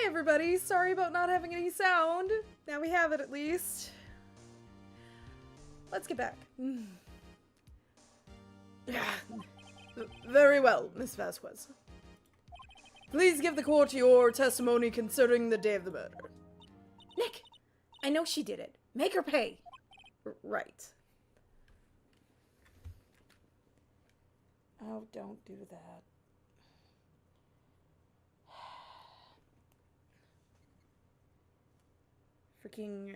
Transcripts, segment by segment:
Hi everybody, sorry about not having any sound. Now we have it at least. Let's get back. Very well, Miss Vasquez. Please give the court your testimony concerning the day of the murder. Nick, I know she did it. Make her pay. Right. Oh, don't do that. Freaking...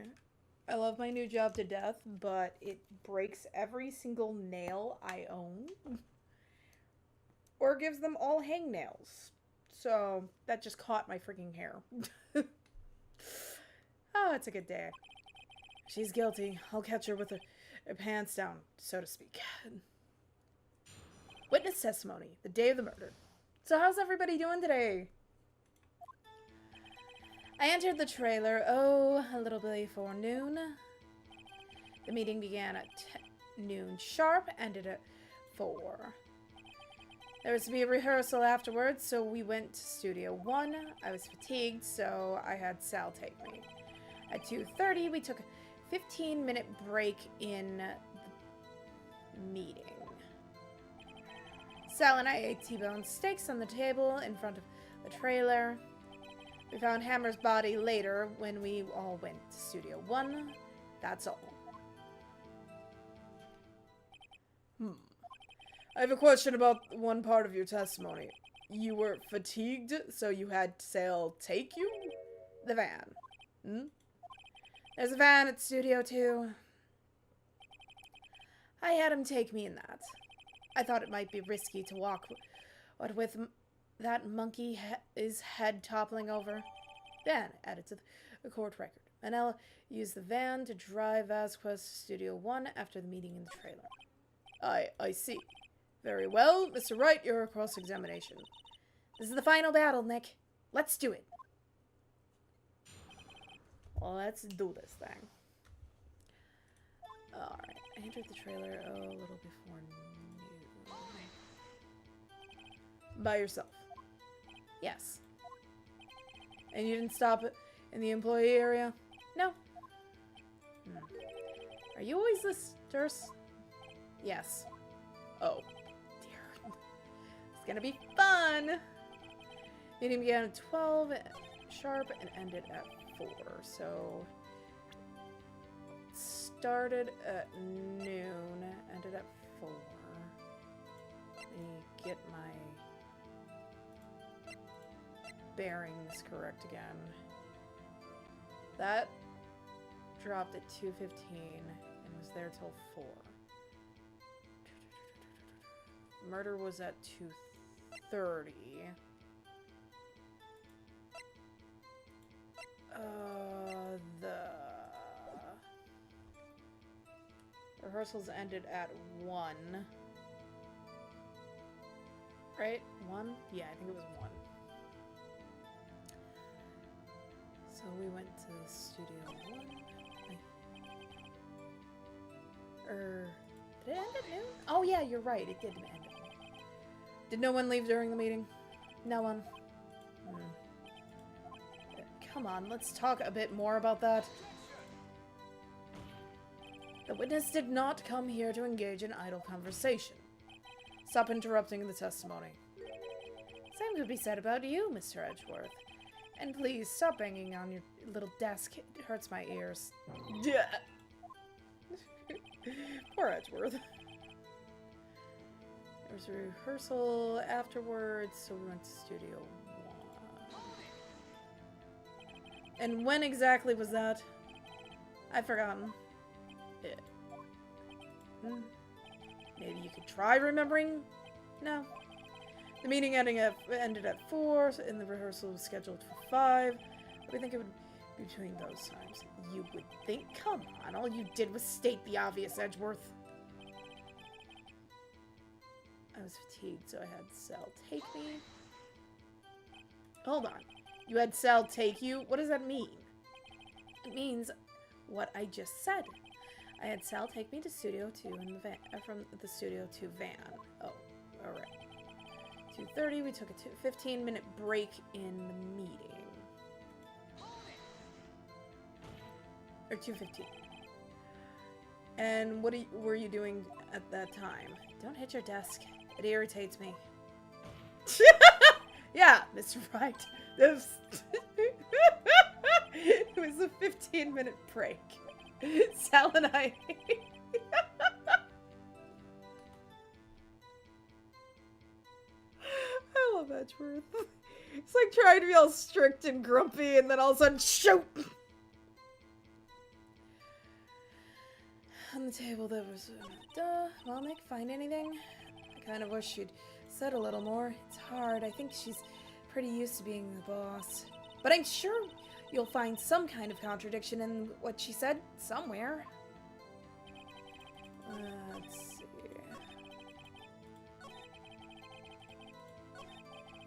I love my new job to death, but it breaks every single nail I own. Or gives them all hangnails. So, that just caught my freaking hair. Oh, it's a good day. She's guilty. I'll catch her with her pants down, so to speak. Witness testimony. The day of the murder. So how's everybody doing today? I entered the trailer, a little before noon. The meeting began at noon sharp, ended at 4. There was to be a rehearsal afterwards, so we went to Studio 1. I was fatigued, so I had Sal take me. At 2:30, we took a 15-minute break in the meeting. Sal and I ate T-bone steaks on the table in front of the trailer. We found Hammer's body later when we all went to Studio 1. That's all. I have a question about one part of your testimony. You were fatigued, so you had Sal take you? The van. There's a van at Studio 2. I had him take me in that. I thought it might be risky to walk with that monkey his head toppling over. Then, added to the court record, Manella used the van to drive Vasquez to Studio 1 after the meeting in the trailer. I see. Very well, Mr. Wright, your cross-examination. This is the final battle, Nick. Let's do it. Let's do this thing. Alright, I entered the trailer a little before noon. By yourself? Yes. And you didn't stop in the employee area? No. Are you always this terse? Yes. Oh, dear. It's gonna be fun! Meeting began at 12 sharp and ended at 4, so... Started at noon, ended at 4. Let me get my bearings correct again. That dropped at 2:15 and was there till 4. Murder was at 2:30. The rehearsals ended at 1. Right? 1? Yeah, I think it was 1. So we went to Studio 1. Did it end at noon? Oh yeah, you're right. It did end at noon. Did no one leave during the meeting? No one. Come on, let's talk a bit more about that. The witness did not come here to engage in idle conversation. Stop interrupting the testimony. Same could be said about you, Mr. Edgeworth. And please, stop banging on your little desk. It hurts my ears. Yeah. Poor Edgeworth. There was a rehearsal afterwards, so we went to Studio 1. And when exactly was that? I've forgotten. Maybe you could try remembering? No. The meeting ended at 4, and the rehearsal was scheduled for 5. We think it would be between those times. You would think? Come on, all you did was state the obvious, Edgeworth. I was fatigued, so I had Sal take me. Hold on. You had Sal take you? What does that mean? It means what I just said. I had Sal take me to Studio 2 in the van, from the Studio 2 van. Oh, alright. 2:30, we took a 15-minute break in the meeting. Or 2:15. And what were you doing at that time? Don't hit your desk. It irritates me. Yeah, Mr. Wright. It was a 15-minute break. Sal and I... I love Edgeworth. It's like trying to be all strict and grumpy and then all of a sudden, shoot! On the table there was... Well, Nick, find anything? I kind of wish she'd said a little more. It's hard. I think she's pretty used to being the boss. But I'm sure you'll find some kind of contradiction in what she said somewhere. Let's see.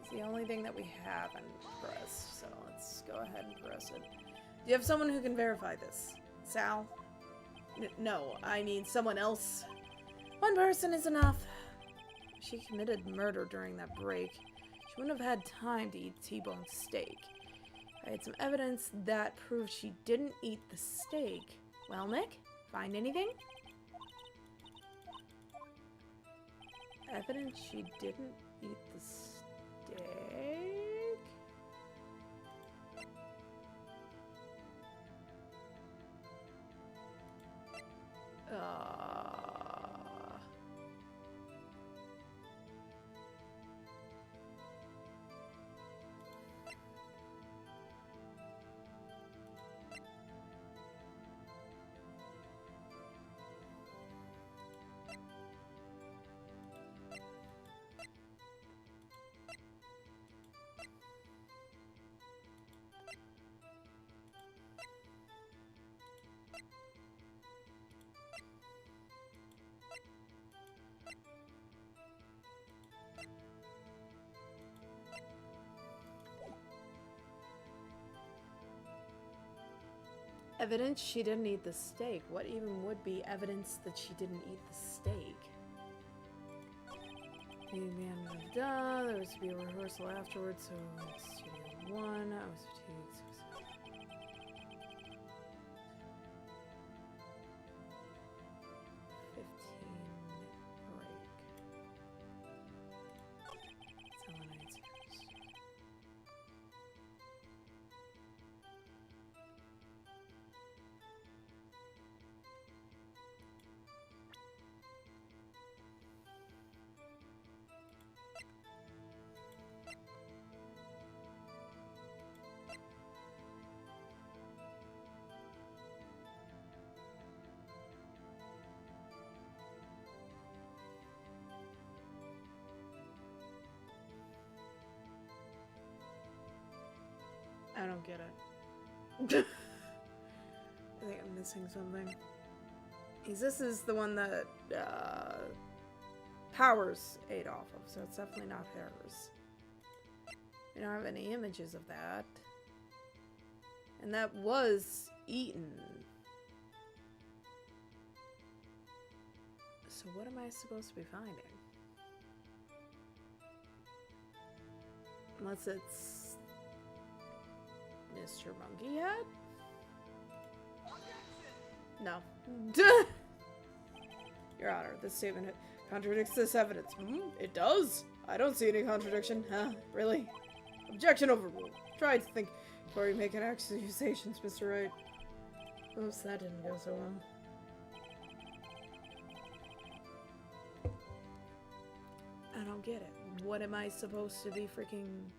It's the only thing that we haven't pressed, so let's go ahead and press it. Do you have someone who can verify this? Sal? No, I mean someone else. One person is enough. She committed murder during that break. She wouldn't have had time to eat T-bone steak. I had some evidence that proved she didn't eat the steak. Well, Nick, find anything? Evidence she didn't eat the steak? Evidence she didn't eat the steak. What even would be evidence that she didn't eat the steak? There was to be a rehearsal afterwards, so it's studio 1. I was fatigued. I don't get it. I think I'm missing something. This is the one that Powers ate off of, so it's definitely not hers. I don't have any images of that. And that was eaten. So what am I supposed to be finding? Unless it's Mr. Monkey Head? No. Your Honor, this statement contradicts this evidence. It does? I don't see any contradiction. Huh? Really? Objection overruled. Try to think before you make an accusations, Mr. Wright. Oops, that didn't go so well. I don't get it. What am I supposed to be freaking...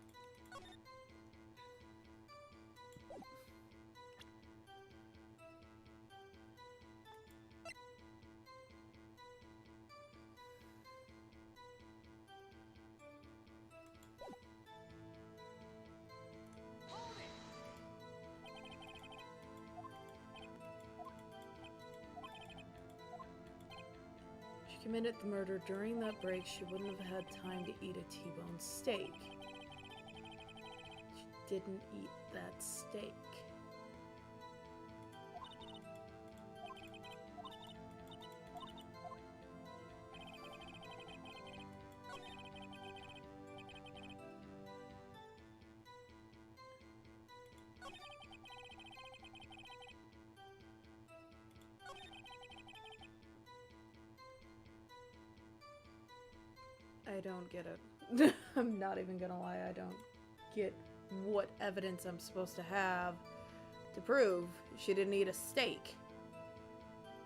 committed the murder during that break. She wouldn't have had time to eat a T-bone steak. She didn't eat that steak. I don't get it. I'm not even gonna lie, I don't get what evidence I'm supposed to have to prove she didn't eat a steak.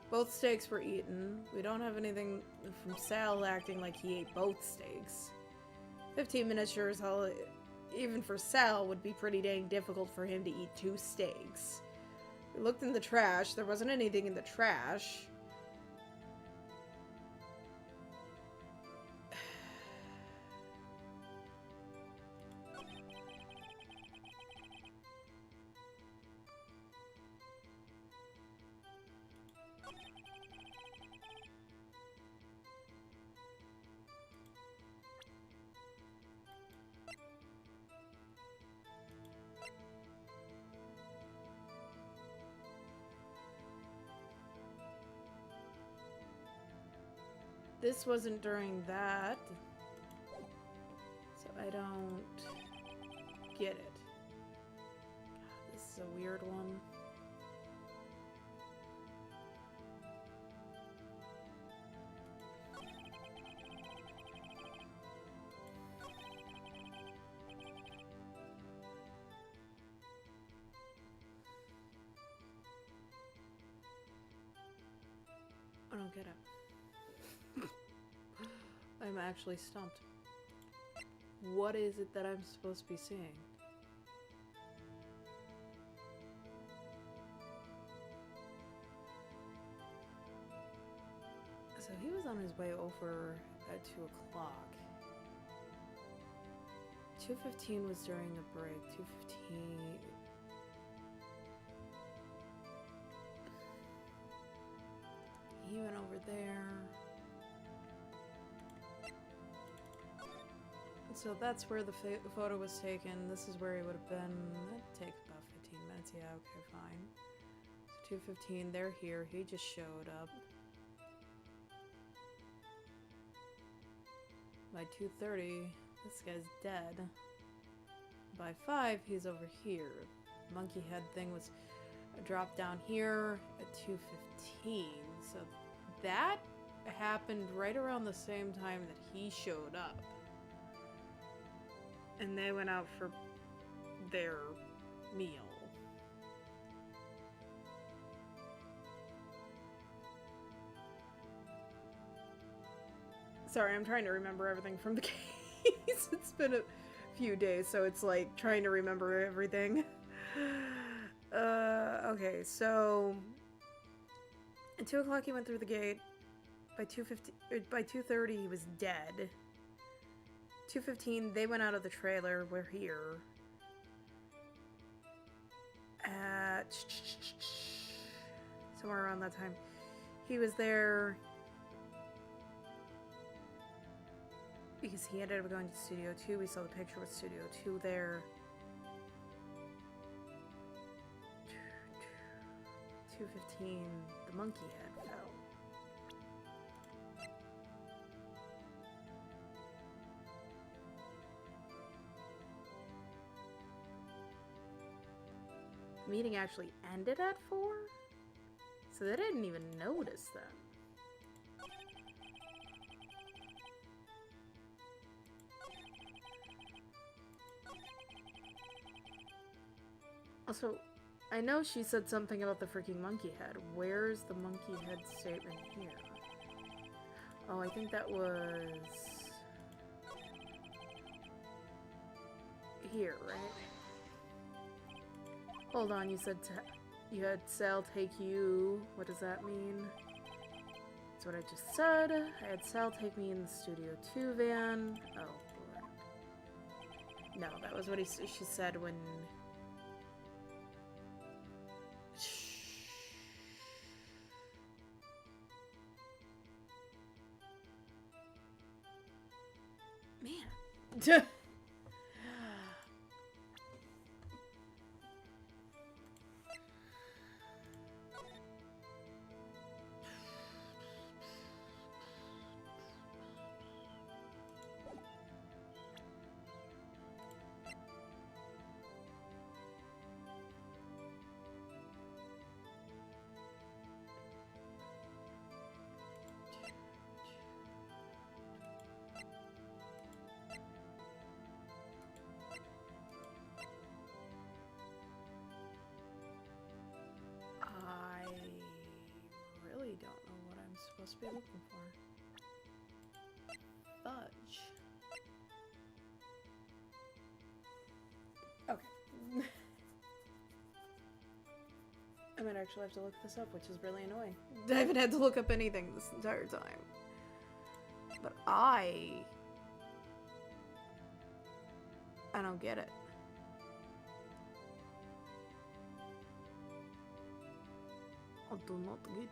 Both steaks were eaten. We don't have anything from Sal acting like he ate both steaks. 15 minutes sure as hell, even for Sal, would be pretty dang difficult for him to eat 2 steaks. We looked in the trash. There wasn't anything in the trash. This wasn't during that, so I don't get it. God, this is a weird one. I don't get it. I'm actually stumped. What is it that I'm supposed to be seeing? So he was on his way over at 2 o'clock. 2:15 was during the break. 2:15... He went over there. So that's where the photo was taken. This is where he would have been. That'd take about 15 minutes. Yeah, okay, fine. So 2:15, they're here. He just showed up. By 2:30, this guy's dead. By 5, he's over here. Monkey head thing was dropped down here at 2:15. So that happened right around the same time that he showed up. And they went out for their meal. Sorry, I'm trying to remember everything from the case. It's been a few days, so it's like trying to remember everything. Okay, so at 2 o'clock he went through the gate. By 2:30 he was dead. 2:15 they went out of the trailer. We're here. At somewhere around that time, he was there because he ended up going to Studio 2. We saw the picture with Studio 2 there. 2:15, the monkey head fell. The meeting actually ended at 4? So they didn't even notice them. Also, I know she said something about the freaking monkey head. Where's the monkey head statement here? Oh, I think that was here, right? Hold on, you said you had Sal take you. What does that mean? That's what I just said. I had Sal take me in the Studio 2 van. Oh, no, that was what she said when... Man. supposed to be looking for? Fudge. Okay. I might actually have to look this up, which is really annoying. I haven't had to look up anything this entire time. But I don't get it. I do not get it.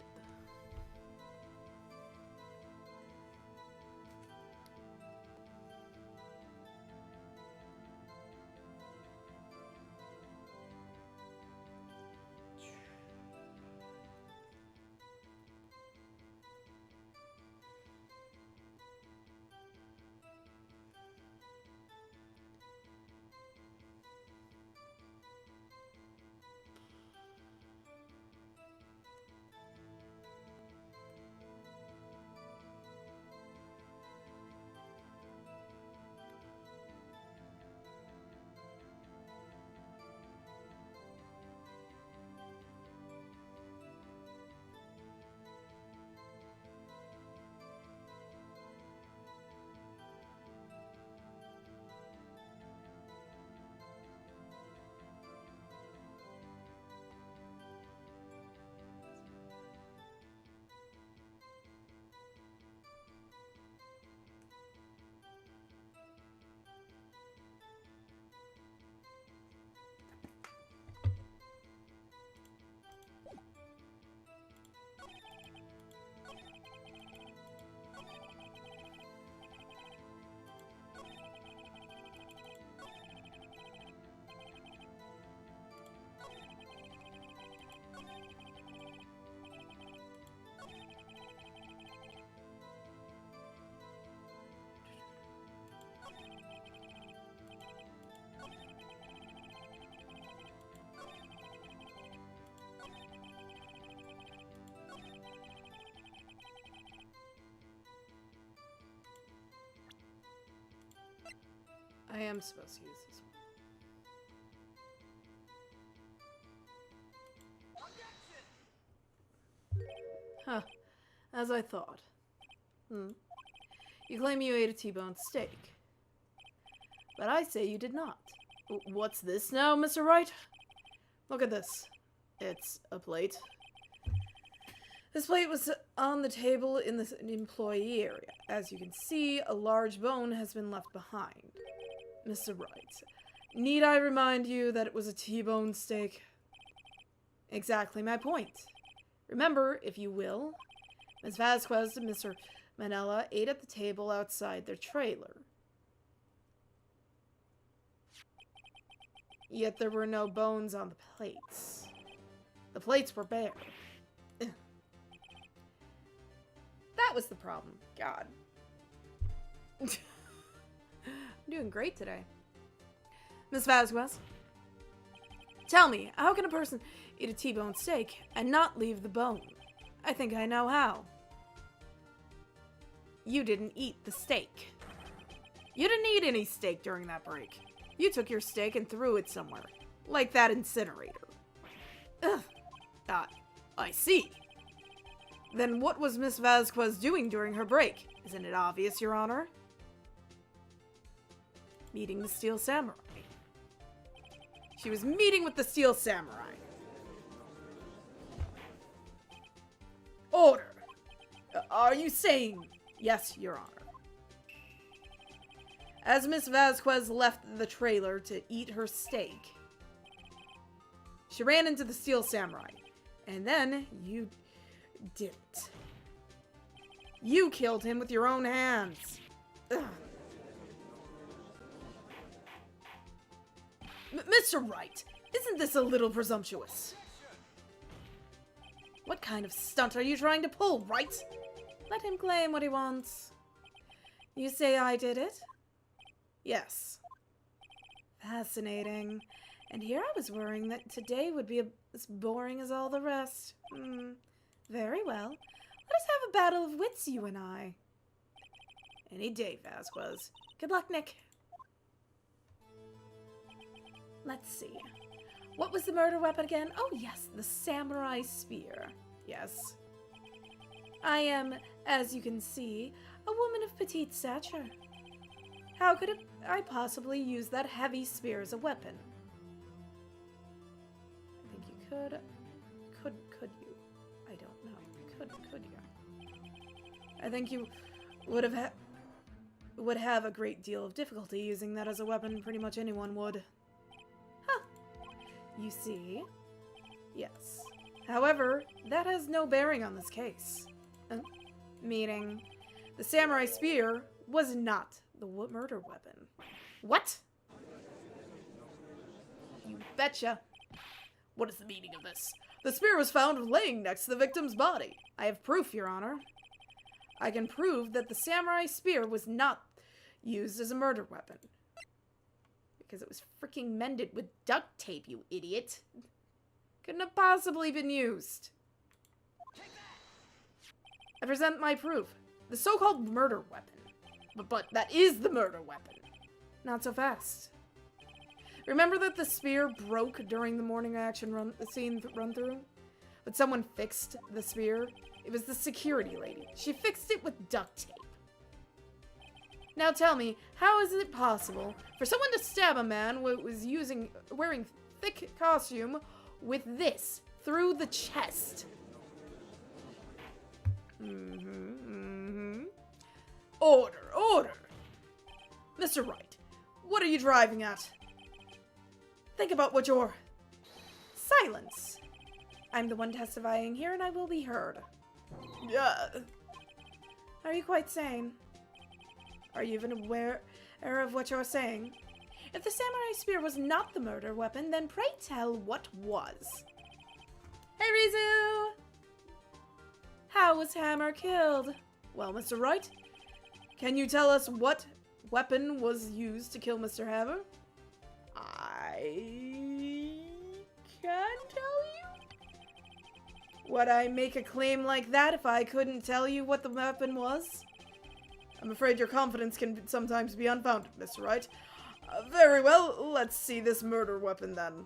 I am supposed to use this one. Huh. As I thought. You claim you ate a T-bone steak. But I say you did not. What's this now, Mr. Wright? Look at this. It's a plate. This plate was on the table in the employee area. As you can see, a large bone has been left behind. Mr. Wright, need I remind you that it was a T-bone steak? Exactly my point. Remember, if you will, Ms. Vasquez and Mr. Manella ate at the table outside their trailer. Yet there were no bones on the plates. The plates were bare. That was the problem. God. I'm doing great today. Miss Vasquez, tell me, how can a person eat a T-bone steak and not leave the bone? I think I know how. You didn't eat the steak. You didn't eat any steak during that break. You took your steak and threw it somewhere, like that incinerator. Ugh. I see. Then what was Miss Vasquez doing during her break? Isn't it obvious, Your Honor? Meeting the Steel Samurai. She was meeting with the Steel Samurai. Order! Are you saying... Yes, Your Honor. As Miss Vasquez left the trailer to eat her steak, she ran into the Steel Samurai. And then you didn't. You killed him with your own hands. Ugh. Mr. Wright, isn't this a little presumptuous? What kind of stunt are you trying to pull, Wright? Let him claim what he wants. You say I did it? Yes. Fascinating. And here I was worrying that today would be as boring as all the rest. Very well. Let us have a battle of wits, you and I. Any day, Vasquez. Good luck, Nick. Let's see. What was the murder weapon again? Oh, yes, the samurai spear. Yes. I am, as you can see, a woman of petite stature. How could I possibly use that heavy spear as a weapon? I think you could. Could you? I don't know. Could you? I think you would have a great deal of difficulty using that as a weapon. Pretty much anyone would. Huh. You see? Yes. However, that has no bearing on this case. Meaning, the samurai spear was not the murder weapon. What? You betcha. What is the meaning of this? The spear was found laying next to the victim's body. I have proof, Your Honor. I can prove that the samurai spear was not used as a murder weapon. Because it was freaking mended with duct tape, you idiot. Couldn't have possibly been used. I present my proof. The so-called murder weapon. But that is the murder weapon. Not so fast. Remember that the spear broke during the morning action run-through? But someone fixed the spear? It was the security lady. She fixed it with duct tape. Now tell me, how is it possible for someone to stab a man who was wearing thick costume with this through the chest? Order, order! Mr. Wright, what are you driving at? Think about what you're... Silence! I'm the one testifying here and I will be heard. Are you quite sane? Are you even aware of what you're saying? If the samurai spear was not the murder weapon, then pray tell what was. Hey, Rizu! How was Hammer killed? Well, Mr. Wright, can you tell us what weapon was used to kill Mr. Hammer? I can't tell you. Would I make a claim like that if I couldn't tell you what the weapon was? I'm afraid your confidence can sometimes be unfounded, Mr. Wright. Very well, let's see this murder weapon then.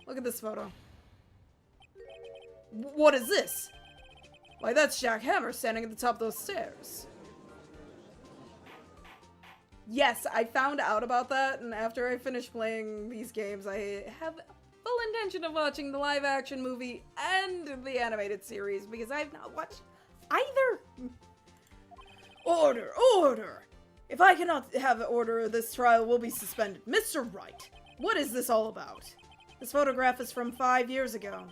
Look at this photo. What is this? Why, that's Jack Hammer standing at the top of those stairs. Yes, I found out about that, and after I finished playing these games, I have full intention of watching the live-action movie and the animated series, because I have not watched either. Order! Order! If I cannot have order, this trial will be suspended. Mr. Wright, what is this all about? This photograph is from 5 years ago.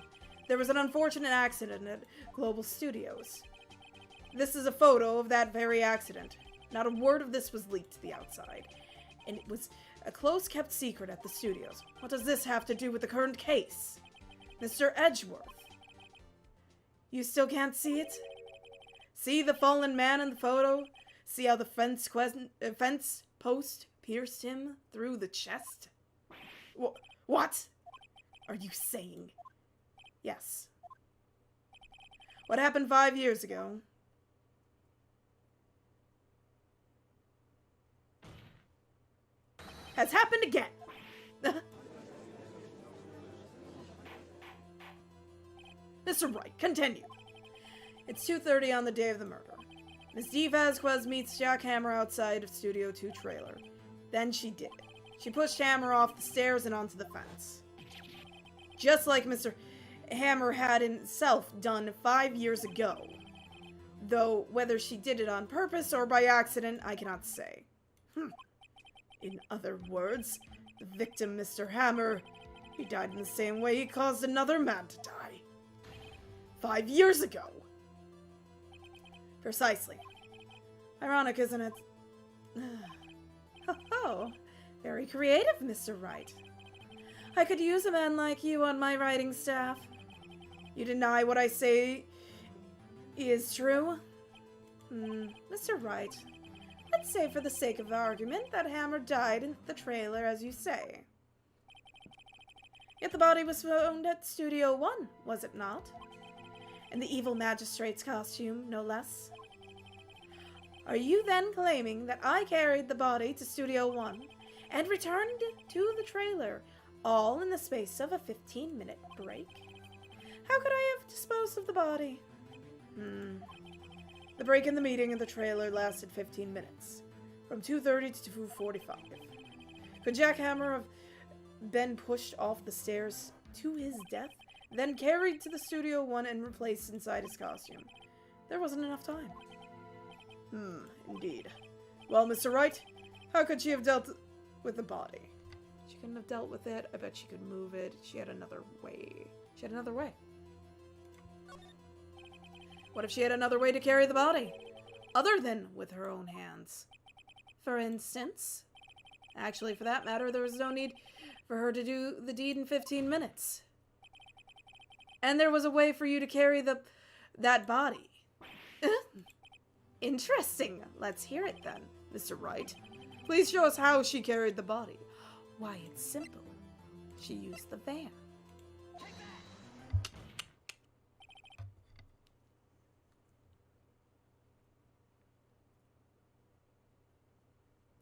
There was an unfortunate accident at Global Studios. This is a photo of that very accident. Not a word of this was leaked to the outside. And it was a close-kept secret at the studios. What does this have to do with the current case? Mr. Edgeworth. You still can't see it? See the fallen man in the photo? See how the fence post pierced him through the chest? What are you saying? Yes. What happened 5 years ago has happened again. Mr. Wright, continue. It's 2:30 on the day of the murder. Miss D. Vasquez meets Jack Hammer outside of Studio 2 trailer. Then she did it. She pushed Hammer off the stairs and onto the fence. Just like Mr. Hammer had himself done 5 years ago. Though whether she did it on purpose or by accident, I cannot say. In other words, the victim, Mr. Hammer, he died in the same way he caused another man to die. 5 years ago. Precisely. Ironic, isn't it? Oh, very creative, Mr. Wright. I could use a man like you on my writing staff. You deny what I say is true? Mr. Wright, let's say for the sake of argument that Hammer died in the trailer, as you say. Yet the body was found at Studio 1, was it not? and the evil magistrate's costume, no less. Are you then claiming that I carried the body to Studio One and returned to the trailer, all in the space of a 15-minute break? How could I have disposed of the body? The break in the meeting in the trailer lasted 15 minutes, from 2:30 to 2:45. Could Jack Hammer have been pushed off the stairs to his death, then carried to the Studio One and replaced inside his costume? There wasn't enough time. Indeed. Well, Mr. Wright, how could she have dealt with the body? She couldn't have dealt with it. I bet she could move it. She had another way. She had another way. What if she had another way to carry the body? Other than with her own hands? For instance? Actually, for that matter, there was no need for her to do the deed in 15 minutes. And there was a way for you to carry that body. Interesting. Let's hear it then, Mr. Wright. Please show us how she carried the body. Why, it's simple. She used the van.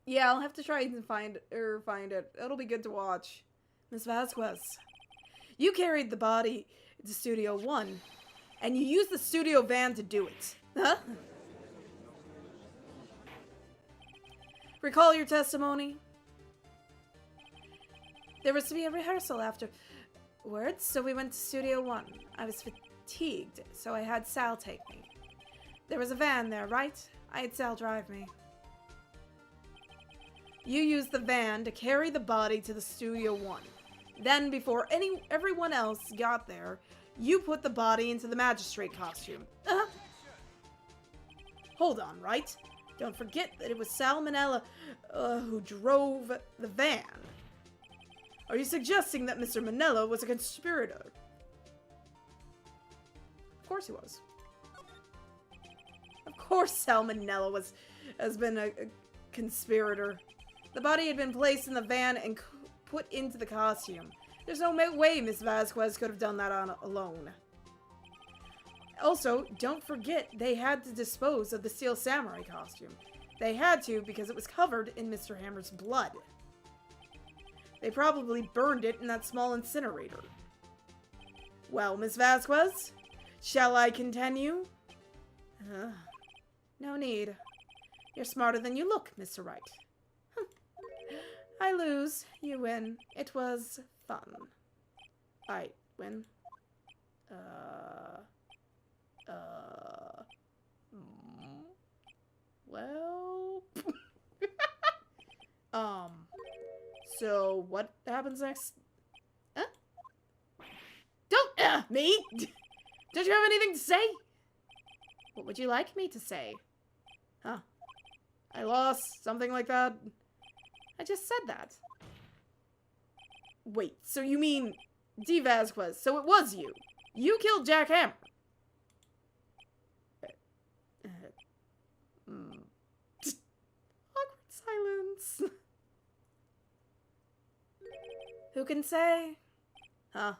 Yeah, I'll have to try and find it. It'll be good to watch. Miss Vasquez, you carried the body to Studio One, and you used the studio van to do it. Huh? Recall your testimony? There was to be a rehearsal afterwards, so we went to Studio One. I was fatigued, so I had Sal take me. There was a van there, right? I had Sal drive me. You used the van to carry the body to the Studio One. Then, before everyone else got there, you put the body into the magistrate costume. Hold on, right? Don't forget that it was Sal Manella who drove the van. Are you suggesting that Mr. Manella was a conspirator? Of course he was. Of course Sal Manella has been a conspirator. The body had been placed in the van and put into the costume. There's no way Miss Vasquez could have done that alone. Also, don't forget they had to dispose of the Steel Samurai costume. They had to because it was covered in Mr. Hammer's blood. They probably burned it in that small incinerator. Well, Miss Vasquez, shall I continue? No need. You're smarter than you look, Mr. Wright. I lose, you win. It was fun. I win. Well... So, what happens next? Huh? Don't, me! Don't you have anything to say? What would you like me to say? Huh? I lost, something like that. I just said that. Wait, so you mean D. Vasquez, so it was you. You killed Jack Hammer. Awkward silence. Who can say? Huh?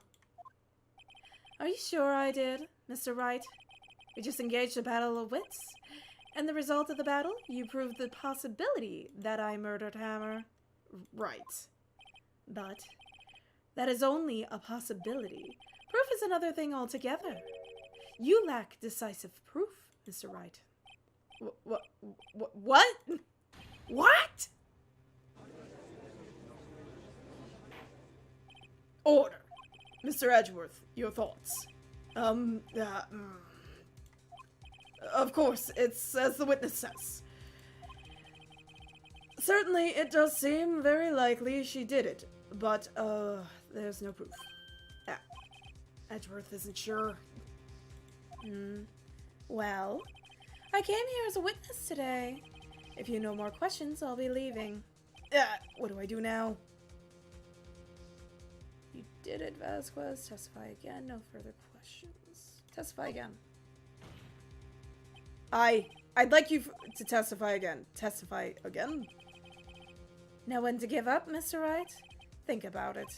Are you sure I did, Mr. Wright? We just engaged a battle of wits. And the result of the battle, you proved the possibility that I murdered Hammer. Right. But that is only a possibility. Proof is another thing altogether. You lack decisive proof, Mr. Wright. What? What? Order. Mr. Edgeworth, your thoughts. Of course, it's as the witness says. Certainly, it does seem very likely she did it, but, there's no proof. Edgeworth isn't sure. Well, I came here as a witness today. If you no more questions, I'll be leaving. What do I do now? You did it, Vasquez. Testify again. No further questions. Testify again. I'd like you to testify again. Testify again? Know when to give up, Mr. Wright? Think about it.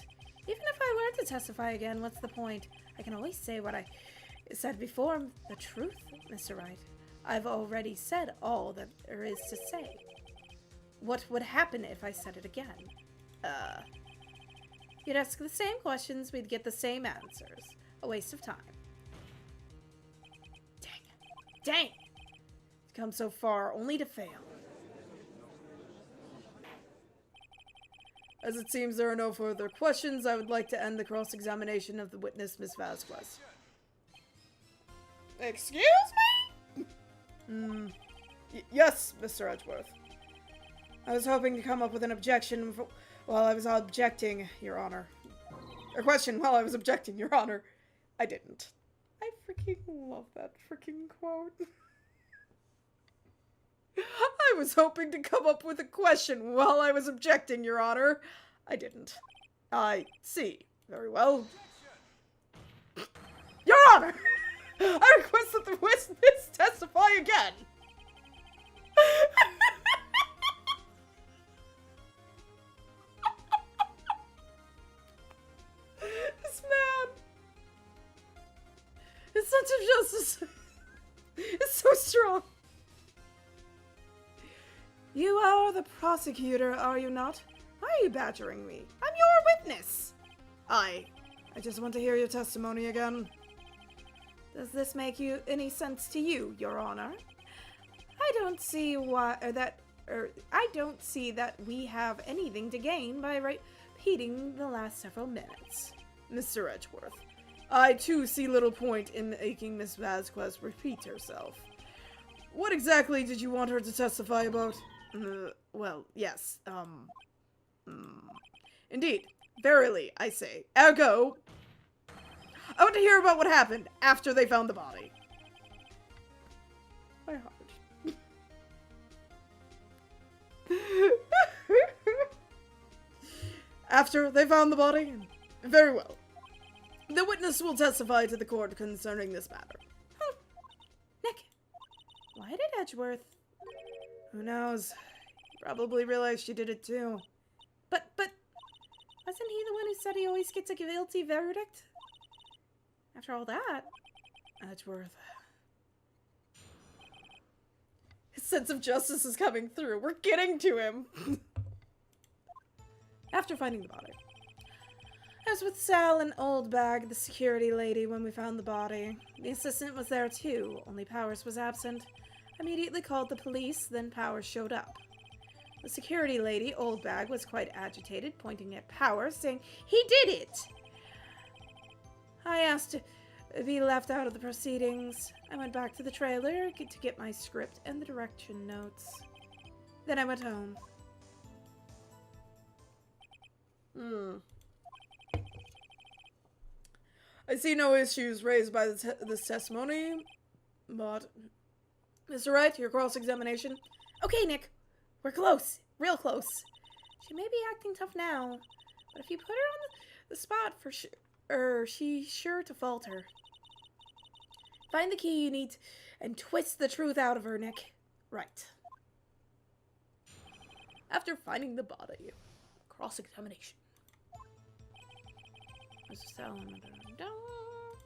Even if I were to testify again, what's the point? I can always say what I said before, the truth, Mr. Wright. I've already said all that there is to say. What would happen if I said it again? You'd ask the same questions, we'd get the same answers. A waste of time. Dang! Come so far, only to fail. As it seems there are no further questions, I would like to end the cross-examination of the witness, Miss Vasquez. Excuse me? Yes, Mr. Edgeworth. I was hoping to come up with an objection while I was objecting, Your Honor. A question while I was objecting, Your Honor. I didn't. I freaking love that freaking quote. I was hoping to come up with a question while I was objecting, Your Honor. I didn't. I see. Very well. Your Honor! I request that the witness testify again. This man. His sense of justice is so strong. You are the prosecutor, are you not? Why are you badgering me? I'm your witness! I just want to hear your testimony again. Does this make any sense to you, Your Honor? I don't see I don't see that we have anything to gain by repeating the last several minutes. Mr. Edgeworth, I too see little point in making Miss Vasquez repeat herself. What exactly did you want her to testify about? Well, yes, Indeed, verily, I say. Ergo, I want to hear about what happened after they found the body. My heart. After they found the body? Very well. The witness will testify to the court concerning this matter. Nick, why did Edgeworth... Who knows? Probably realized she did it too. But, wasn't he the one who said he always gets a guilty verdict? After all that, Edgeworth. His sense of justice is coming through. We're getting to him. After finding the body. I was with Sal and Oldbag, the security lady, when we found the body. The assistant was there too, only Powers was absent. I immediately called the police, then Powers showed up. The security lady, Oldbag, was quite agitated, pointing at Powers, saying, "He did it!" I asked to be left out of the proceedings. I went back to the trailer to get my script and the direction notes. Then I went home. I see no issues raised by this testimony, but... Mr. Wright, your cross-examination. Okay, Nick. We're close. Real close. She may be acting tough now, but if you put her on the spot for she's sure to falter. Find the key you need and twist the truth out of her, Nick. Right. After finding the body, cross-examination.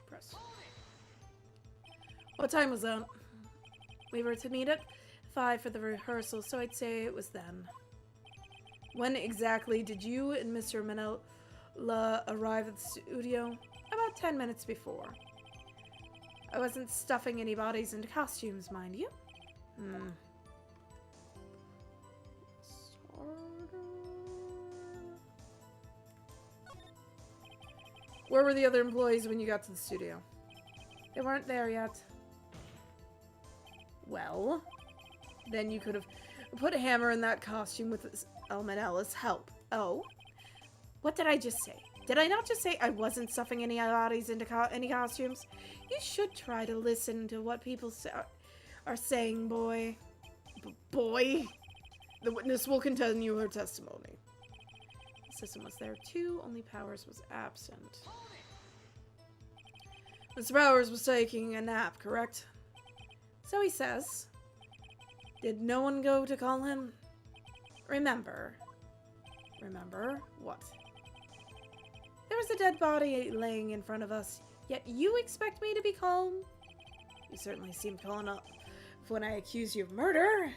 Press. What time was that? We were to meet at 5 for the rehearsal, so I'd say it was then. When exactly did you and Mr. Manella arrive at the studio? About 10 minutes before. I wasn't stuffing any bodies into costumes, mind you. Where were the other employees when you got to the studio? They weren't there yet. Well, then you could have put a hammer in that costume with Manella's help. Oh? What did I just say? Did I not just say I wasn't stuffing any bodies into any costumes? You should try to listen to what people are saying, boy. Boy? The witness will continue her testimony. The assistant was there too, only Powers was absent. Mr. Powers was taking a nap, correct? So he says. Did no one go to call him? Remember. Remember what? There was a dead body laying in front of us. Yet you expect me to be calm? You certainly seem calm enough when I accuse you of murder.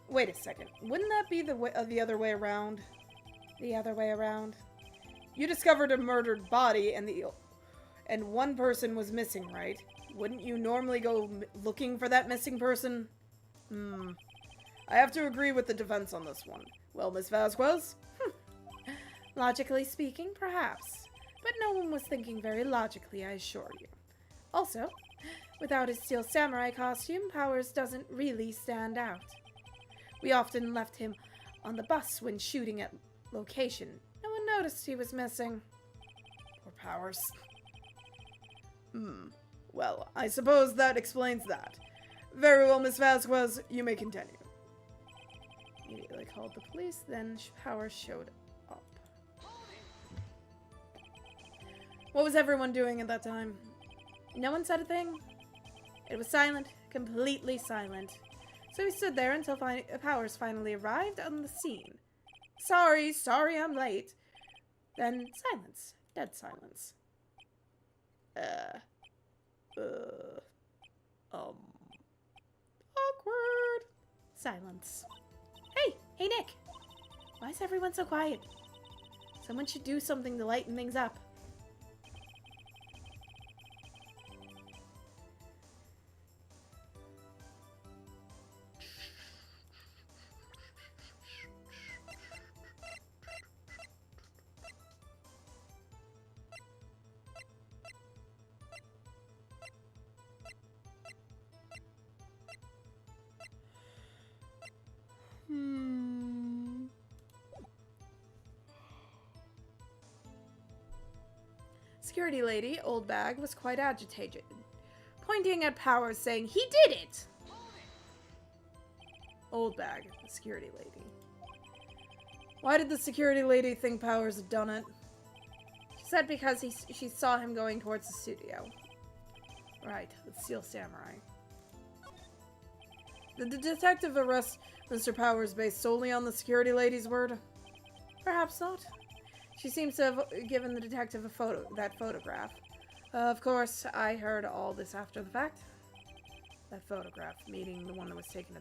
Wait a second. Wouldn't that be the other way around? The other way around? You discovered a murdered body and one person was missing, right? Wouldn't you normally go looking for that missing person? I have to agree with the defense on this one. Well, Miss Vasquez? Logically speaking, perhaps. But no one was thinking very logically, I assure you. Also, without his steel samurai costume, Powers doesn't really stand out. We often left him on the bus when shooting at location. No one noticed he was missing. Poor Powers. Well, I suppose that explains that. Very well, Miss Vasquez, you may continue. Immediately called the police, then Powers showed up. What was everyone doing at that time? No one said a thing. It was silent, completely silent. So we stood there until Powers finally arrived on the scene. Sorry, I'm late. Then silence. Dead silence. Awkward. Silence. Hey Nick. Why is everyone so quiet? Someone should do something to lighten things up. Security lady, Old Bag, was quite agitated, pointing at Powers, saying, "He did it!" Old Bag, the security lady. Why did the security lady think Powers had done it? She said because she saw him going towards the studio. Right, the Steel Samurai. Did the detective arrest Mr. Powers based solely on the security lady's word? Perhaps not. She seems to have given the detective that photograph. Of course, I heard all this after the fact. That photograph, meaning the one that was taken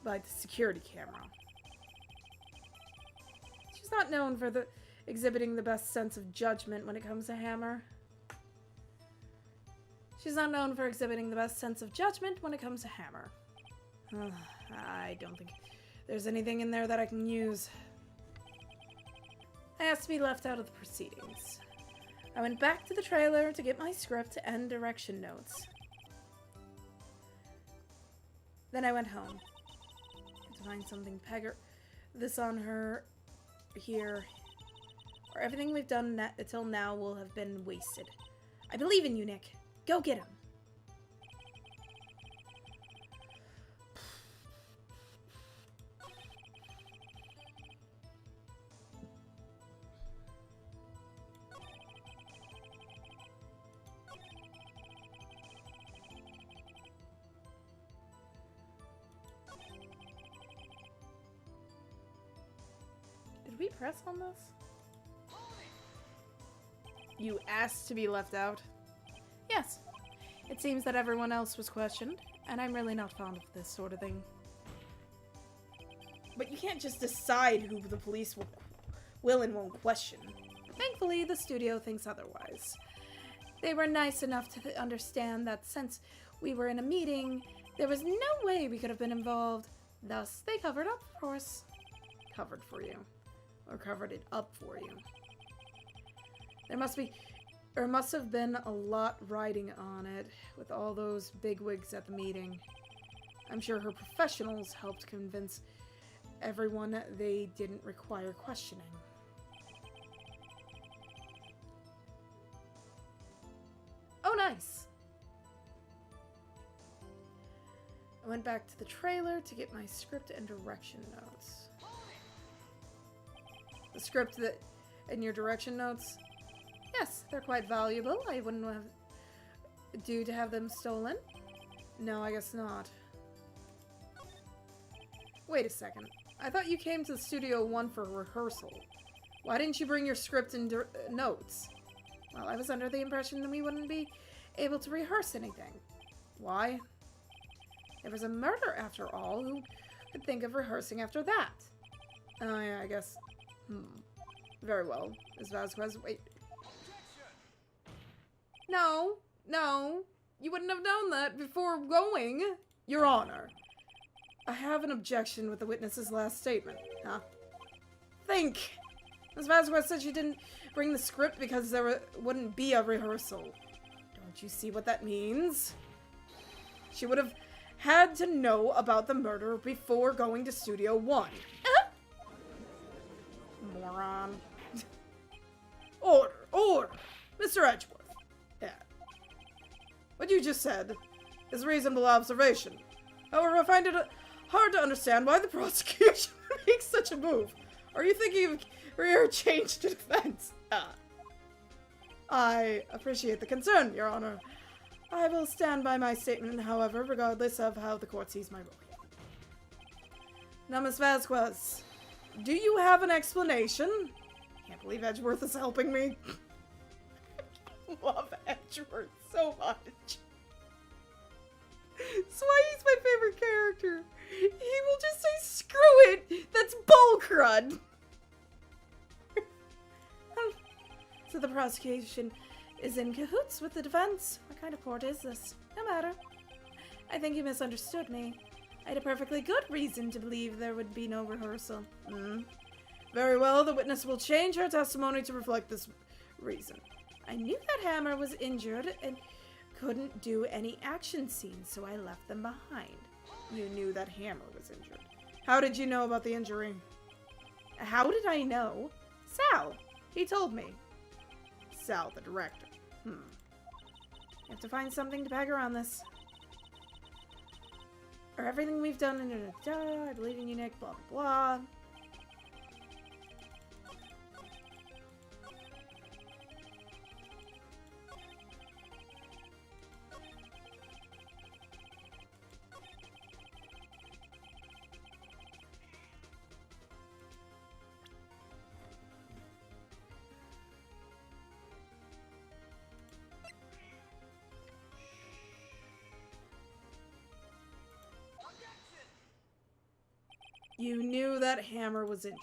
by the security camera. She's not known for exhibiting the best sense of judgment when it comes to Hammer. I don't think there's anything in there that I can use. I asked to be left out of the proceedings. I went back to the trailer to get my script and direction notes. Then I went home. To find something pegger this on her here, or everything we've done until now will have been wasted. I believe in you, Nick. Go get him. Did we press on this? You asked to be left out? Yes. It seems that everyone else was questioned, and I'm really not fond of this sort of thing. But you can't just decide who the police will and won't question. Thankfully, the studio thinks otherwise. They were nice enough to understand that since we were in a meeting, there was no way we could have been involved. Thus, they covered up, of course. Covered for you. Or covered it up for you. There must have been a lot riding on it, with all those bigwigs at the meeting. I'm sure her professionals helped convince everyone they didn't require questioning. Oh, nice! I went back to the trailer to get my script and direction notes. The script and your direction notes? Yes, they're quite valuable. I wouldn't do to have them stolen. No, I guess not. Wait a second. I thought you came to Studio 1 for rehearsal. Why didn't you bring your script and notes? Well, I was under the impression that we wouldn't be able to rehearse anything. Why? There was a murder after all. Who could think of rehearsing after that? Oh yeah, I guess. Very well. Ms. Vasquez, wait. No. You wouldn't have known that before going. Your Honor. I have an objection with the witness's last statement. Huh? Think. Ms. Vasquez said she didn't bring the script because there wouldn't be a rehearsal. Don't you see what that means? She would have had to know about the murder before going to Studio 1. Moron. Order! Mr. Edgeworth. Yeah. What you just said is a reasonable observation. However, I find it hard to understand why the prosecution makes such a move. Are you thinking of career change to defense? I appreciate the concern, Your Honor. I will stand by my statement, however, regardless of how the court sees my role. Now, Miss Vasquez, do you have an explanation? Can't believe Edgeworth is helping me. I love Edgeworth so much. That's why he's my favorite character. He will just say, screw it! That's bullcrud! So the prosecution is in cahoots with the defense. What kind of court is this? No matter. I think you misunderstood me. I had a perfectly good reason to believe there would be no rehearsal. Very well, the witness will change her testimony to reflect this reason. I knew that Hammer was injured and couldn't do any action scenes, so I left them behind. You knew that Hammer was injured. How did you know about the injury? How did I know? Sal. He told me. Sal, the director. You have to find something to peg around this. Or everything we've done, I believe in you, Nick, blah, blah, blah. You knew that Hammer was injured.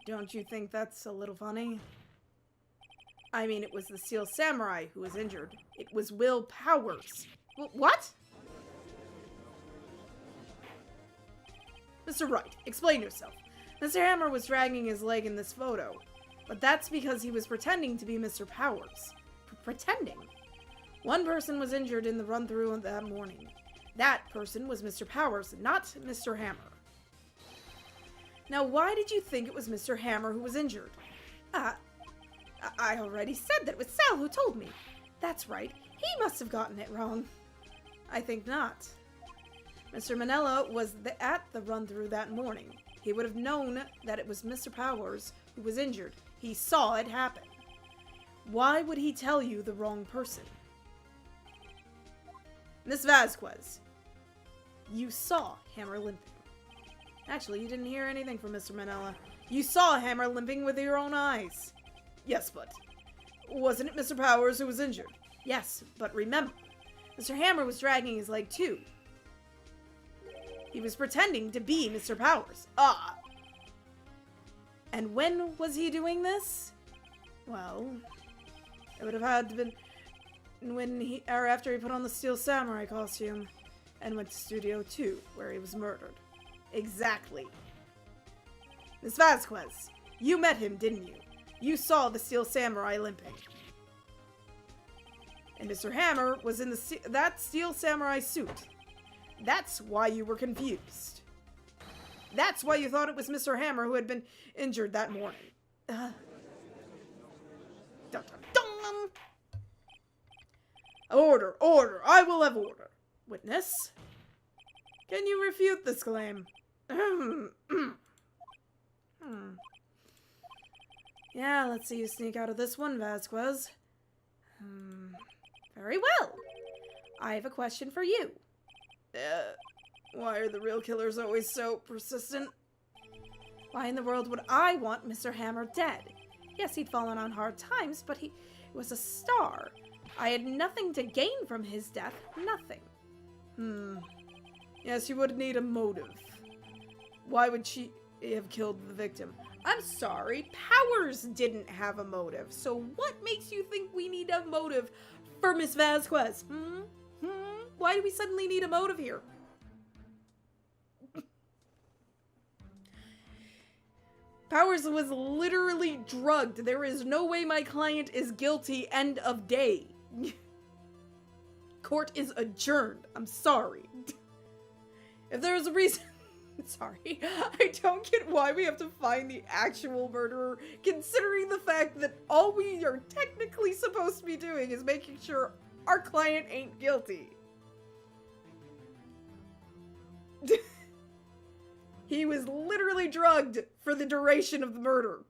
Don't you think that's a little funny? I mean, it was the Steel Samurai who was injured. It was Will Powers. What? Mr. Wright, explain yourself. Mr. Hammer was dragging his leg in this photo, but that's because he was pretending to be Mr. Powers. Pretending? One person was injured in the run-through that morning. That person was Mr. Powers, not Mr. Hammer. Now, why did you think it was Mr. Hammer who was injured? I already said that it was Sal who told me. That's right. He must have gotten it wrong. I think not. Mr. Manella was at the run-through that morning. He would have known that it was Mr. Powers who was injured. He saw it happen. Why would he tell you the wrong person? Miss Vasquez, you saw Hammer limping. Actually, you didn't hear anything from Mr. Manella. You saw Hammer limping with your own eyes. Yes, but wasn't it Mr. Powers who was injured? Yes, but remember, Mr. Hammer was dragging his leg too. He was pretending to be Mr. Powers. And when was he doing this? Well, it would have had to been after he put on the Steel Samurai costume and went to Studio 2, where he was murdered. Exactly. Miss Vasquez, you met him, didn't you? You saw the Steel Samurai limping. And Mr. Hammer was in that Steel Samurai suit. That's why you were confused. That's why you thought it was Mr. Hammer who had been injured that morning. Dun, dun, dun. Order, order, I will have order. Witness, can you refute this claim? Yeah, let's see you sneak out of this one, Vasquez. Very well. I have a question for you. Why are the real killers always so persistent? Why in the world would I want Mr. Hammer dead? Yes, he'd fallen on hard times, but he was a star. I had nothing to gain from his death. Nothing. Yes, you would need a motive. Why would she have killed the victim? I'm sorry, Powers didn't have a motive. So what makes you think we need a motive for Miss Vasquez? Why do we suddenly need a motive here? Powers was literally drugged. There is no way my client is guilty. End of day. Court is adjourned. I'm sorry. If there is a reason... Sorry. I don't get why we have to find the actual murderer, considering the fact that all we are technically supposed to be doing is making sure our client ain't guilty. He was literally drugged for the duration of the murder.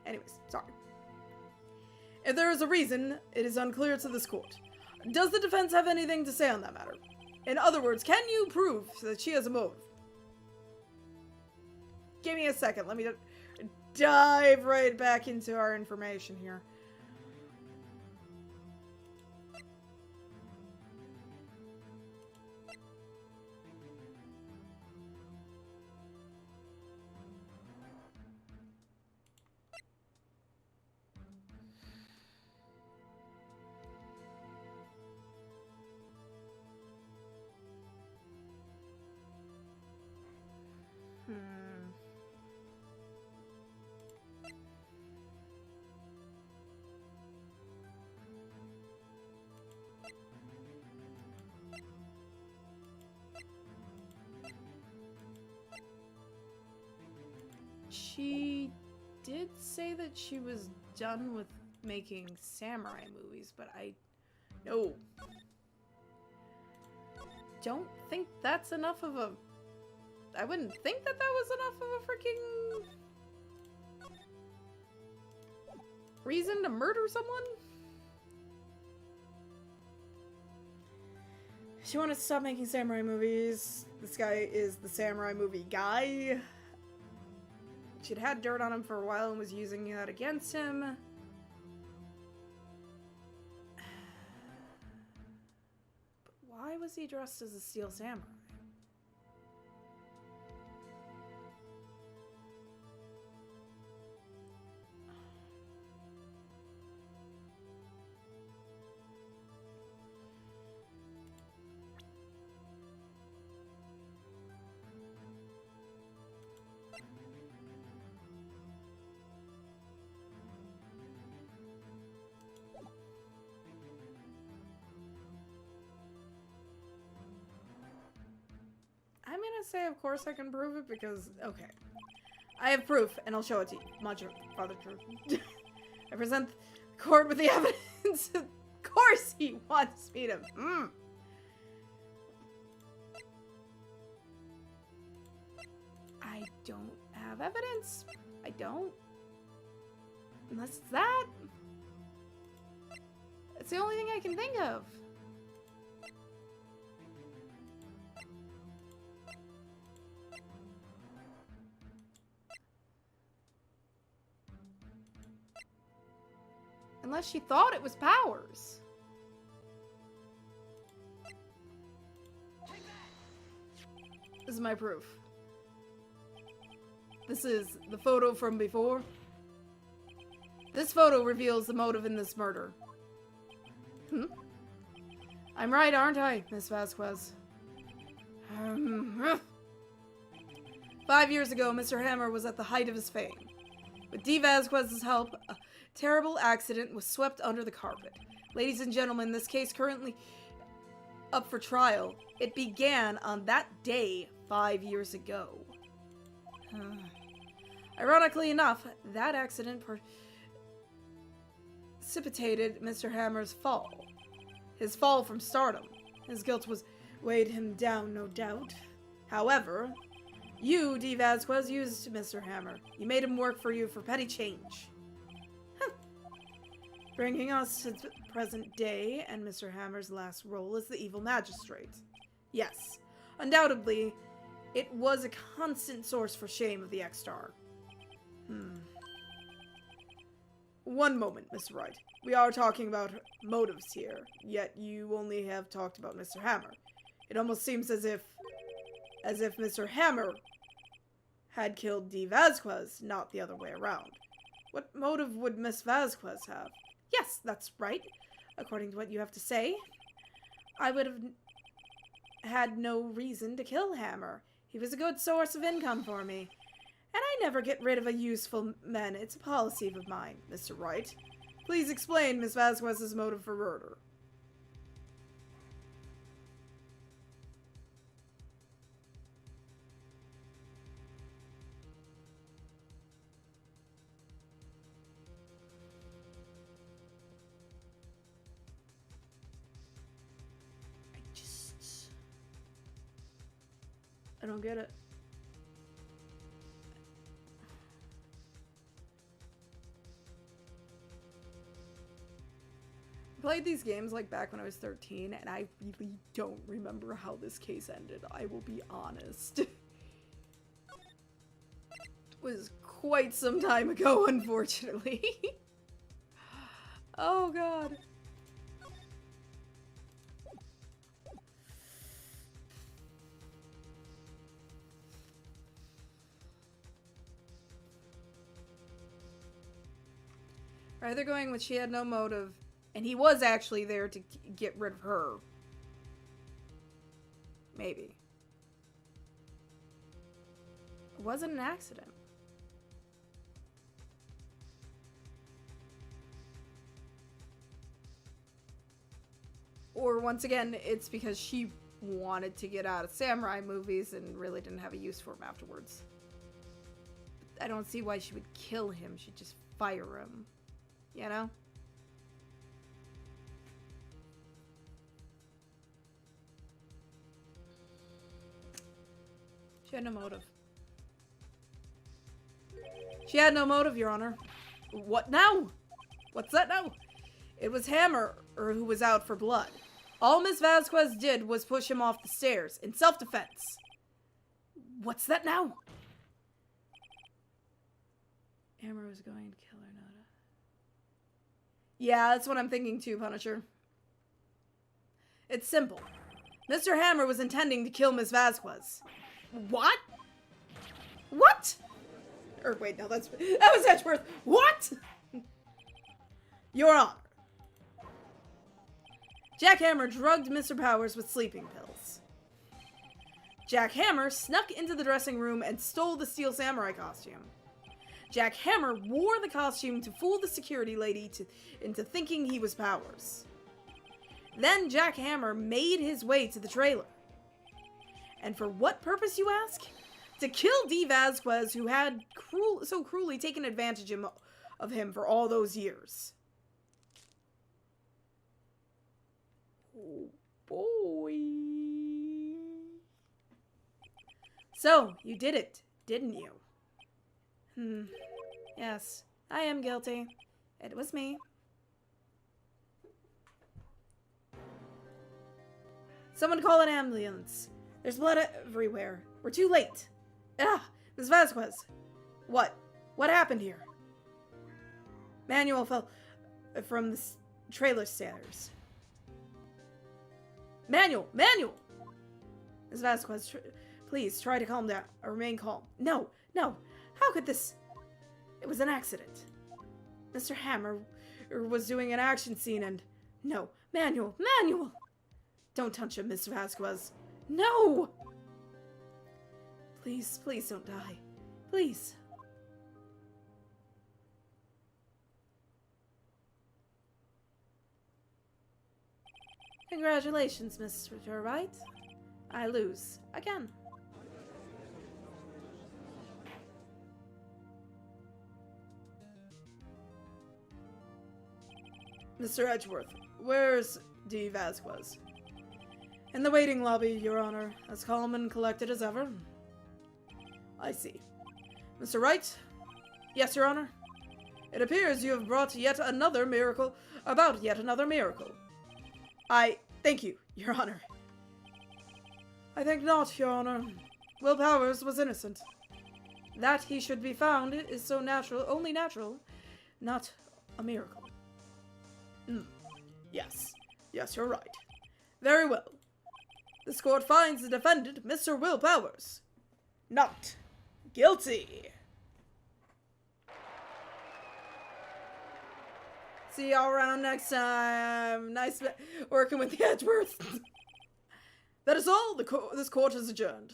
Anyways, sorry. If there is a reason, it is unclear to this court. Does the defense have anything to say on that matter? In other words, can you prove that she has a motive? Give me a second. Let me dive right back into our information here. She did say that she was done with making samurai movies, but I don't think that's enough of a... I wouldn't think that that was enough of a freaking reason to murder someone. She wanted to stop making samurai movies. This guy is the samurai movie guy. She'd had dirt on him for a while and was using that against him. But why was he dressed as a steel samurai? I'm gonna say, of course I can prove it because, okay. I have proof, and I'll show it to you. Much farther true. I present the court with the evidence. Of course he wants me to. I don't have evidence. I don't. Unless it's that. It's the only thing I can think of. Unless she thought it was Powers. This is my proof. This is the photo from before. This photo reveals the motive in this murder. I'm right, aren't I, Miss Vasquez? 5 years ago, Mr. Hammer was at the height of his fame. With D. Vasquez's help, a terrible accident was swept under the carpet. Ladies and gentlemen, this case currently up for trial. It began on that day 5 years ago. Ironically enough, that accident precipitated Mr. Hammer's fall. His fall from stardom. His guilt weighed him down, no doubt. However, you, D. Vasquez, used Mr. Hammer. You made him work for you for petty change. Bringing us to the present day, and Mr. Hammer's last role as the evil magistrate. Yes, undoubtedly, it was a constant source for shame of the ex-star. One moment, Mr. Wright. We are talking about motives here, yet you only have talked about Mr. Hammer. It almost seems as if Mr. Hammer had killed D. Vasquez, not the other way around. What motive would Miss Vasquez have? Yes, that's right. According to what you have to say, I would have had no reason to kill Hammer. He was a good source of income for me. And I never get rid of a useful man. It's a policy of mine, Mr. Wright. Please explain Miss Vasquez's motive for murder. I don't get it. I played these games like back when I was 13, and I really don't remember how this case ended. I will be honest. It was quite some time ago, unfortunately. Oh god. Right, they're going with she had no motive, and he was actually there to get rid of her. Maybe. It wasn't an accident. Or once again, it's because she wanted to get out of samurai movies and really didn't have a use for him afterwards. I don't see why she would kill him. She'd just fire him. You know? She had no motive. She had no motive, Your Honor. What now? What's that now? It was Hammer who was out for blood. All Miss Vasquez did was push him off the stairs in self-defense. What's that now? Hammer was going to kill her, Nada. Yeah, that's what I'm thinking too, Punisher. It's simple. Mr. Hammer was intending to kill Miss Vasquez. What? What? Or wait, no, that was Edgeworth. What? Your Honor. Jack Hammer drugged Mr. Powers with sleeping pills. Jack Hammer snuck into the dressing room and stole the Steel Samurai costume. Jack Hammer wore the costume to fool the security lady into thinking he was Powers. Then Jack Hammer made his way to the trailer. And for what purpose, you ask? To kill D. Vasquez, who had so cruelly taken advantage of him for all those years. Oh boy. So, you did it, didn't you? Yes, I am guilty. It was me. Someone call an ambulance. There's blood everywhere. We're too late. Ah, Miss Vasquez. What? What happened here? Manuel fell from the trailer stairs. Manuel! Manuel! Miss Vasquez, please try to calm down or remain calm. No, no. How could this... It was an accident. Mr. Hammer was doing an action scene and... No. Manuel! Manuel! Don't touch him, Miss Vasquez. No! Please, please don't die. Please. Congratulations, Mr. Wright. I lose. Again. Mr. Edgeworth, where's D. Vasquez? In the waiting lobby, Your Honor, as calm and collected as ever. I see. Mr. Wright? Yes, Your Honor? It appears you have brought yet another miracle, about yet another miracle. I thank you, Your Honor. I think not, Your Honor. Will Powers was innocent. That he should be found is so natural, only natural, not a miracle. Yes. Yes, you're right. Very well. This court finds the defendant, Mr. Will Powers, not guilty. See y'all around next time. Nice working with the Edgeworth. That is all. This court is adjourned.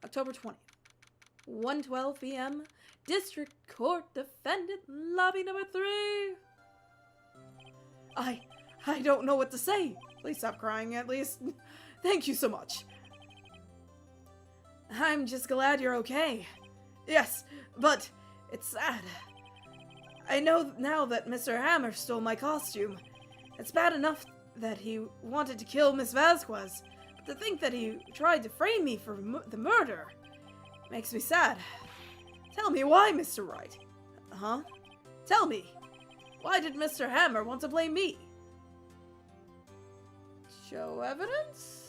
October 20th, 1:12 p.m. District Court Defendant Lobby number 3. I don't know what to say. Please stop crying, at least. Thank you so much. I'm just glad you're okay. Yes, but it's sad. I know now that Mr. Hammer stole my costume. It's bad enough that he wanted to kill Miss Vasquez, but to think that he tried to frame me for the murder makes me sad. Tell me why, Mr. Wright. Huh? Tell me. Why did Mr. Hammer want to blame me? Show evidence?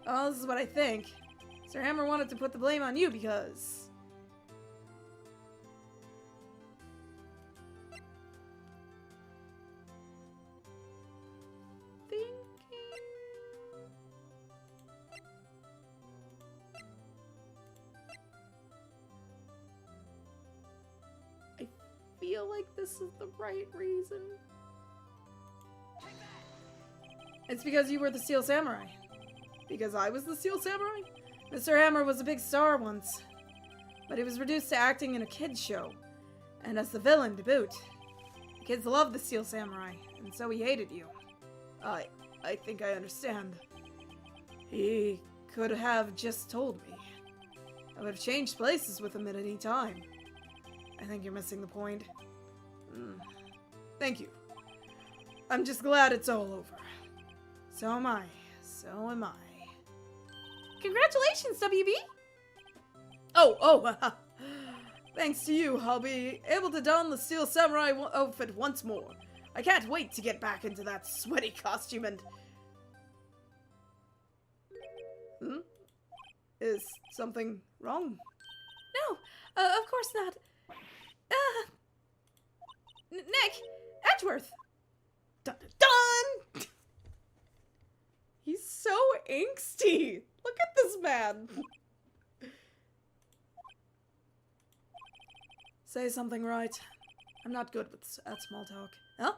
Oh, this is what I think. Mr. Hammer wanted to put the blame on you because... I feel like this is the right reason. It's because you were the Steel Samurai. Because I was the Steel Samurai? Mr. Hammer was a big star once, but he was reduced to acting in a kids' show, and as the villain to boot. The kids loved the Steel Samurai, and so he hated you. I think I understand. He could have just told me. I would have changed places with him at any time. I think you're missing the point. Thank you. I'm just glad it's all over. So am I. So am I. Congratulations, WB! Oh, thanks to you, I'll be able to don the Steel Samurai outfit once more. I can't wait to get back into that sweaty costume and... Is something wrong? No, of course not. Nick! Edgeworth! Dun dun dun! He's so angsty! Look at this man! Say something, right. I'm not good with small talk. Huh?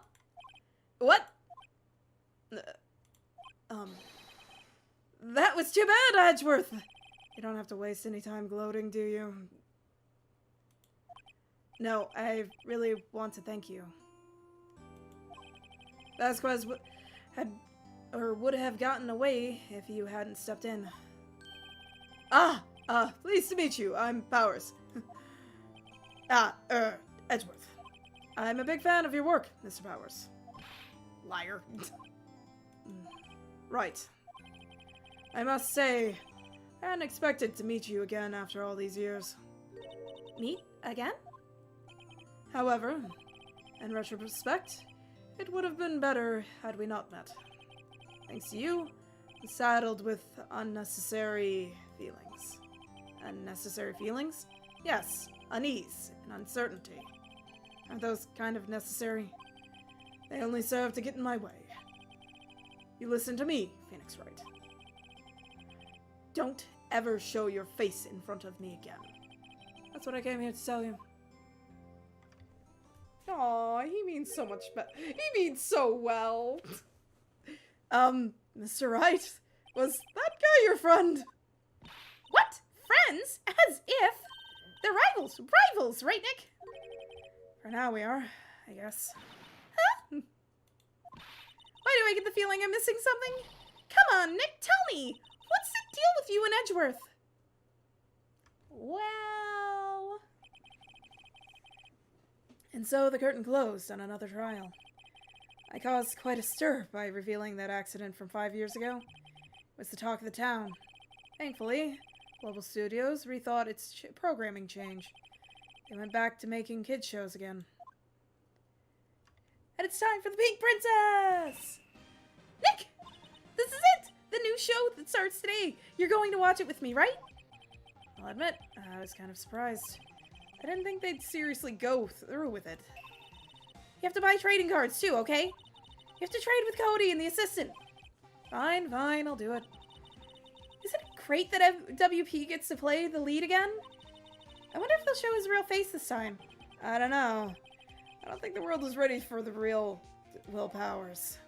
What? That was too bad, Edgeworth! You don't have to waste any time gloating, do you? No, I really want to thank you. Vasquez would have gotten away if you hadn't stepped in. Pleased to meet you. I'm Powers. Edgeworth. I'm a big fan of your work, Mr. Powers. Liar. Right. I must say, I hadn't expected to meet you again after all these years. Meet again? However, in retrospect, it would have been better had we not met. Thanks to you, I'm saddled with unnecessary feelings. Unnecessary feelings? Yes, unease and uncertainty. Aren't those kind of necessary? They only serve to get in my way. You listen to me, Phoenix Wright. Don't ever show your face in front of me again. That's what I came here to tell you. Aw, he means so much better. He means so well. Mr. Wright, was that guy your friend? What? Friends? As if? They're rivals. Rivals, right, Nick? For now we are, I guess. Huh? Why do I get the feeling I'm missing something? Come on, Nick, tell me! What's the deal with you and Edgeworth? Well... And so the curtain closed on another trial. I caused quite a stir by revealing that accident from 5 years ago. It was the talk of the town. Thankfully, Global Studios rethought its programming change. They went back to making kids shows again. And it's time for the Pink Princess! Nick! This is it! The new show that starts today. You're going to watch it with me, right? I'll admit, I was kind of surprised. I didn't think they'd seriously go through with it. You have to buy trading cards too, okay? You have to trade with Cody and the assistant. Fine, I'll do it. Isn't it great that WP gets to play the lead again? I wonder if they'll show his real face this time. I don't know. I don't think the world is ready for the real Will Powers.